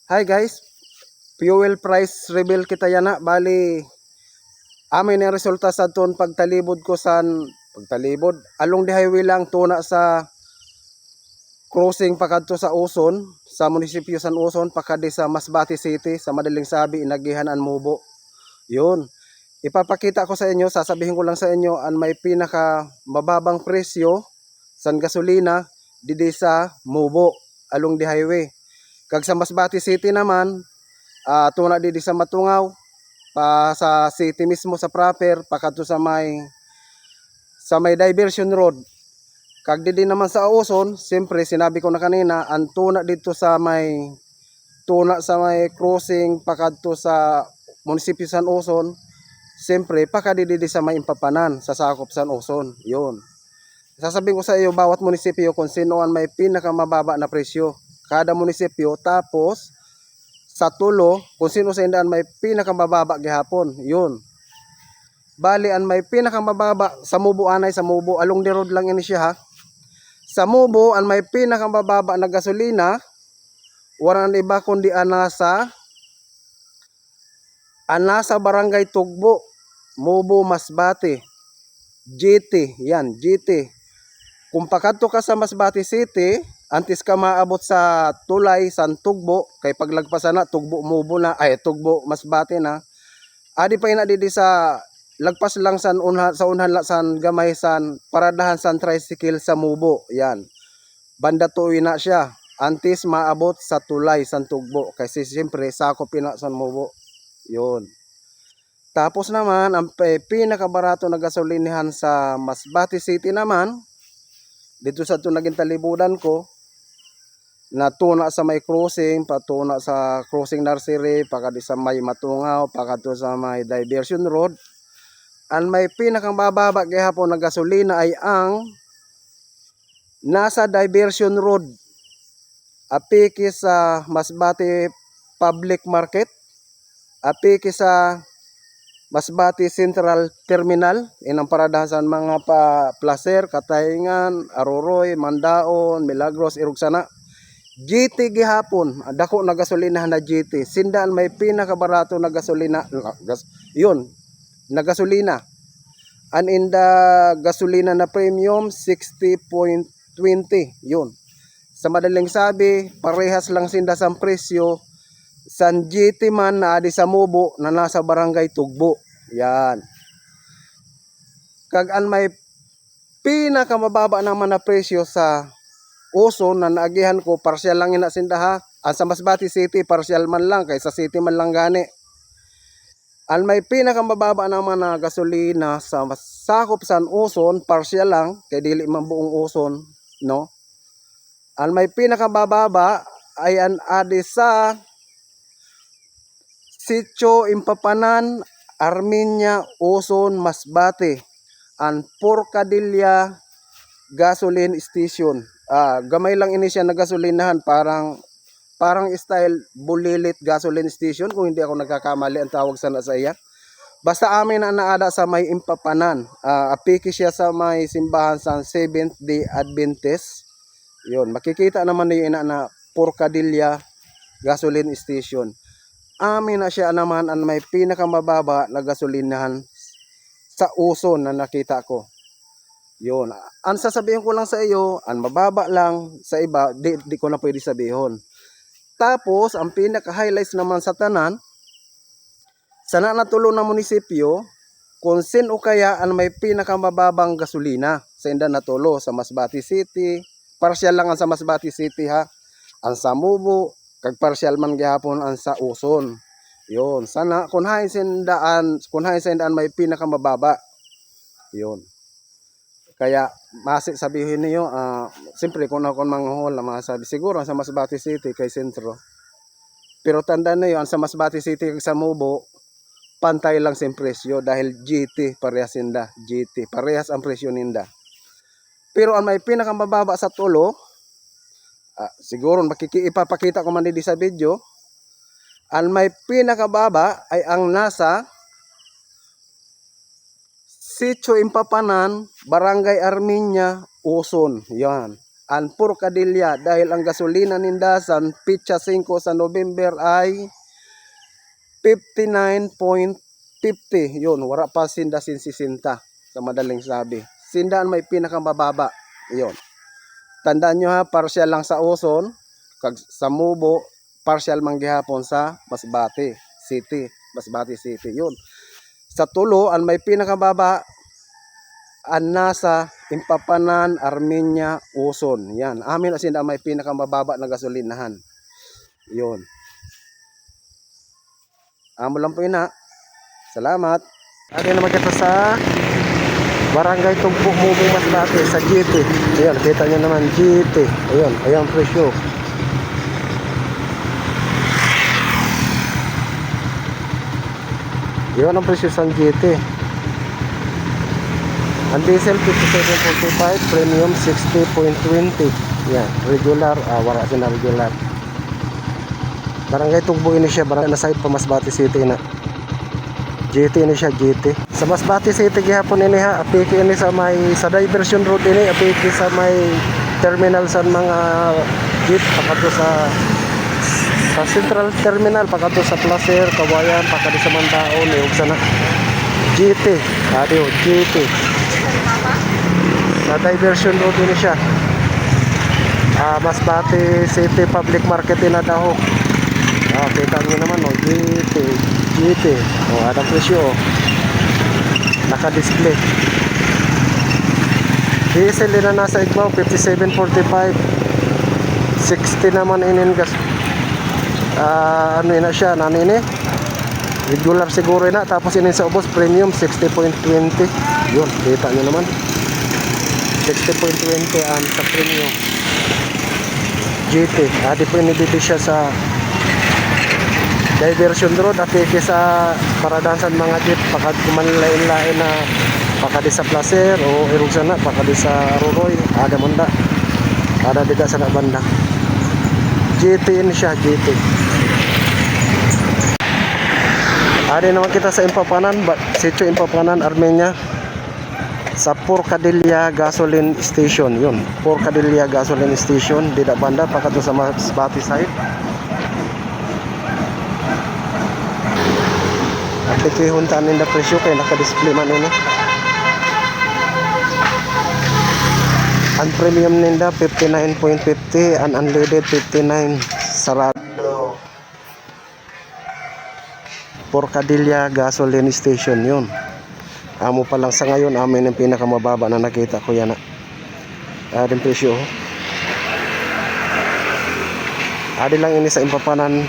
Hi guys, fuel price reveal kita yana. Bali, amin ang resulta sa ton pagtalibod ko pagtalibod. Along the highway lang tuna sa crossing pakadto sa Uson, sa munisipyo San Uson, pakadi sa Masbate City, sa madaling sabi, Inagihan an Mubo. Yun. Ipapakita ko sa inyo, sasabihin ko lang sa inyo, ang may pinaka mababang presyo sa gasolina didi sa Mubo, along the highway. Kag sa Masbate City naman, tuna didi sa Matungaw, pa sa city mismo sa proper pakadto sa may diversion road. Kag didi naman sa Uson, siyempre sinabi ko na kanina, ang tuna dito sa may crossing pakadto sa munisipyo San Uson, siyempre pakadidi sa may Impapanan sa sakop San Uson. Yun. Sasabihin ko sa iyo bawat munisipyo kung sino ang may pinakamababa na presyo. Kada munisipyo, tapos sa tulo kung sino sa indaan may pinakamababa gihapon. Yun. Bali ang may pinakamababa sa Mubo anay, sa Mubo along the road lang ini siya ha. Sa Mubo ang may pinakamababa na gasolina waran iba kundi anasa Barangay Tugbo, Mubo, Masbate, GT. Yan, GT. Kung pakadto ka sa Masbate City, antes ka maabot sa tulay san Tugbo, kay paglagpasan na Tugbo Mubo na, ay Tugbo Masbate na. Adi pa ina didi sa lagpas lang sa unhan la san gamay san paradahan san tricycle sa Mubo. Yan. Banda tuwi na siya. Antes maabot sa tulay san Tugbo, kasi siyempre sakop ina san Mubo. Yun. Tapos naman ang pinakabarato na gasolinahan sa Masbate City naman, dito sa ito naging talibudan ko, na tuna sa may crossing, patuna sa crossing nursery, pakadi sa may Matungaw, pakadto sa may diversion road. Ang may pinakabababa gihapon na gasolina ay ang nasa diversion road, apiki sa Masbate Public Market, apiki sa Masbate Central Terminal, inang paradahan sa mga Placer, Katayngan, Aroroy, Mandaon, Milagros, Irugsana. GT gihapon, dako na gasolina na GT. Sindaan may pinakabarato na gasolina, yun, na gasolina. And in the gasolina na premium, 60.20, yun. Sa madaling sabi, parehas lang sinda sa presyo san GT man na adi sa Mubo na nasa Barangay Tugbo. Yan. Kag an may pinakamababa naman na presyo sa Uson na naagihan ko, partial lang ina sinda ha. Ang sa Masbate City, partial man lang, kaysa city man lang gani. Ang may pinakamababa naman na gasolina sa sakop San Uson, partial lang, kay dili man buong Uson, no? Ang may pinakamababa ay ang adi sa Sitio Impapanan, Armenia, Uson, Masbate, ang Porcadilla Gasoline Station. Gamay lang ini siya na gasolinahan, parang style Bulilit Gasoline Station kung hindi ako nagkakamali ang tawag sana sa iya. Basta amin na naada sa may Impapanan. Apiki siya sa may simbahan sa Seventh Day Adventist. Yun, makikita naman niyo ina na Porcadilla Gasoline Station. Amin na siya naman ang may pinakamababa na gasolinahan sa Uson na nakita ko. Yun. Ang sasabihin ko lang sa iyo, ang mababa lang sa iba, di ko na pwede sabihin. Tapos, ang pinaka-highlights naman sa tanan, sa natulo na munisipyo, kung sino kaya ang may pinakamababang gasolina sa inda natulo, sa Masbate City, partial lang ang sa Masbate City ha, ang sa Mubo, kag partial man gihapon ang sa Uson. Yun. Sana, kung hain sa indaan may pinakamababa. Yun. Kaya sabihin niyo, siyempre kung ako manghol, masabi siguro sa Masbate City kay sentro. Pero tandaan niyo, ang sa Masbate City sa Mubo, pantay lang sa presyo dahil GT parehas ninda, GT parehas ang presyo ninda. Pero ang may pinakamababa sa tulo, siguro ipapakita ko man din sa video, ang may pinakababa ay ang nasa Sitio Impapanan, Barangay Armenia, Uson. Yan. Ang Porcadilla dahil ang gasolina ninda sa pitsa 5 sa November ay 59.50. Yun, wala pa sinda sin 60 sa madaling sabi. Sinda ang may pinakamababa. Yun. Tandaan nyo ha, partial lang sa Uson, kag sa Mubo, partial man gihapon sa Masbate City. Masbate City. Yun. Sa Tulo, ang may pinakababa ang nasa Impapanan, Armenia, Uson. Yan. Amin na sinda may pinakamababa na gasolinahan. Yun. Amo lang po ina. Salamat. Ate naman kita sa Barangay Tugpo, Mubo, Masbate sa GT. Ayan, kita nyo naman GT. Ayan, ayan presyo. Yun ang presyo sa GT. Ang diesel 57.45, premium 60.20. Yan, regular, wala sila regular. Barangay Tugbo ini siya, barangay na side pa Masbate City na. GT ini siya, GT. Sa Masbate City gihapon ini ha, apiki ini sa may sa diversion road ini, apiki sa may terminal sa mga jeep pakato sa Central Terminal, pakato sa Placer, Kawayan, pakato sa Mandaon, ug sana GT. Adio, GT. Sa diversion road ini siya. Masbate City Public Market na daw. Kita nyo naman GT. GT. Ada presyo. Naka-display. Diesel din na nasa Igmaw 57.45. 60 naman inin gas. Ano na siya, nani ini? Regular siguro na, tapos inin sa ubos premium 60.20. Yun, kita nyo naman. 60.20 sa premium. GT. Di po inibiti siya sa diversion road at sa paradahan mga jeep pakad kumanlain-lain na pakadi sa Placer o irog sana pakadi sa Aroroy ada munda ada dida sa banda GT ini siya GT. Ada naman kita sa Impapanan, Sitio Impapanan, Armenia sa Porcadilla Gasoline Station. Yun, Porcadilla Gasoline Station dida banda pakato sa Masbate side. Ikihuntaan nila presyo kaya naka-display man ini. Ang premium ninda 59.50, ang unleaded 59 sarado. Porcadilla Gasoline Station yun. Amo pa lang sa ngayon amin ang pinakamababa na nakita ko yan. Ading presyo. Adi lang ini sa Impapanan.